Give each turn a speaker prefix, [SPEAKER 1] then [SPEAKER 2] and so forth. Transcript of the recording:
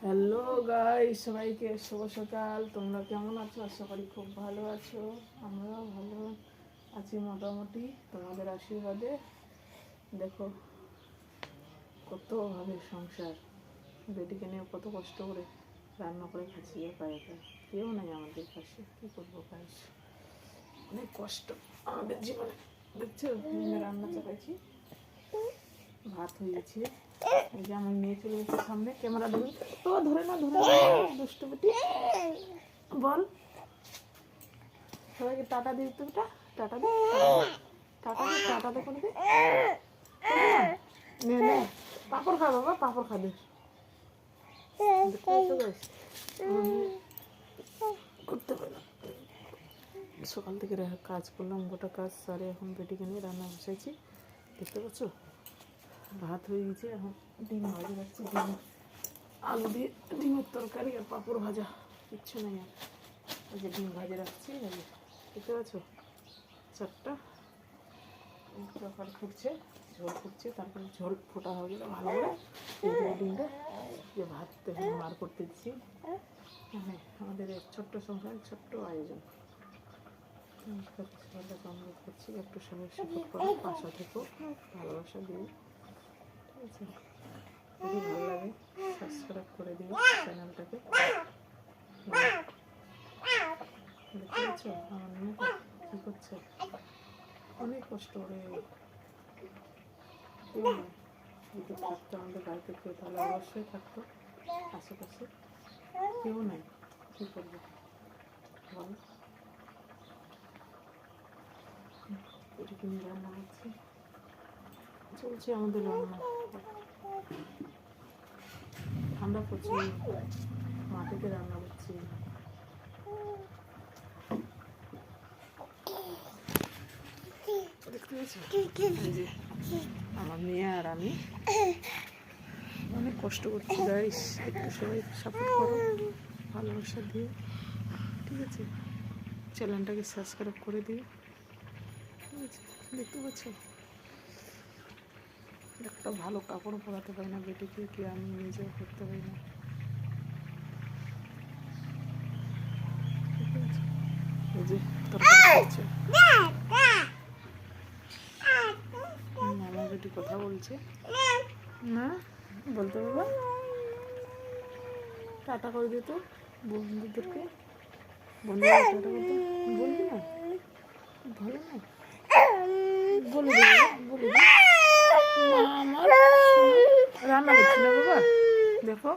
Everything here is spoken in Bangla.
[SPEAKER 1] হ্যালো গাইস, সবাইকে শুভ সকাল। তোমরা কেমন আছো? আশা করি খুব ভালো আছো। আমরাও ভালো আছি মোটামুটি, তোমাদের আশীর্বাদে। দেখো কতভাবে সংসার, বেটিকে নিয়ে কত কষ্ট করে রান্না করে খাচ্ছি একা একা। কেউ নাই আমাদের পাশে, কী করবো গাইস, অনেক কষ্ট আমাদের জীবনে। দেখছো রান্না চাপাইছি, ভাত হয়ে গেছে। এই যে আমার মেয়ে চলে গেছে সামনে, ক্যামেরা ধরে তো ধরে না দুষ্টু বেটি। বল সবাইকে টাটা দিই, তো টাটা দে, টাটা দে করে দে। নে নে পাপড় খা বাবা, পাপড় খাবে। করতে পারে সকাল থেকে কাজ করলাম, গোটা কাজ সারে এখন বেটিকে নিয়ে রান্না বসাইছি। দেখতে পাচ্ছ ভাত হয়ে গেছে, এখন ডিম ভাজা যাচ্ছে। ডিম আলু দিয়ে ডিমের তরকারি আর পাঁপড় ভাজা, কিচ্ছু নেই আর। ওই যে ডিম ভাজা রাখছি, দেখতে পাচ্ছ চারটা তরকারি ফুটছে, ঝোল ফুটছে। তারপরে ঝোল ফোটা হয়ে গেলে ভালো করে ডিমটা যে ভাত মার করতে দিচ্ছি। মানে আমাদের ছোট্ট সংসার, ছোট্ট আয়োজন। অনুরোধ করছি একটু সবাই সাপোর্ট করো, পাশে থেকো, ভালোবাসা দিও, ঠিক আছে? যদি ভালো লাগে সাবস্ক্রাইব করে দিও চ্যানেলটাকে। দেখতে পাচ্ছ আমার মেয়েটা কী করছে, অনেক কষ্ট করে। কেউ নয়, যদি থাকতো আমাদের বাড়িতে কেউ তাহলে অবশ্যই থাকতো, আশেপাশে কেউ নাই, কী করবো বলো? এটুকু নিয়ে রান্না হচ্ছে, চলছে আমাদের রান্না। ঠান্ডা প্রচুর, মাটিতে রান্না করছি। আমার মেয়ে আর আমি অনেক কষ্ট করছি গাইস, একটু সবাই সাপোর্ট করো, ভালোবাসা দিও, ঠিক আছে? চ্যানেলটাকে সাবস্ক্রাইব করে দিও, ঠিক আছে? দেখতে পাচ্ছ একটা ভালো কাপড় পরাতে পারি না বেটিকে, কি আমি নিজেও করতে পারি না। এই যে তরকারি করছে, আমার বেটি কথা বলছে না, বলতে বাবা টাটা করে দিত বন্ধুদেরকে, বন্ধুদের টাটা করতে বলবি না, ভালো না বলে দিবি, বলে দিবি। আমার রান্না করছি না বাবা, দেখো।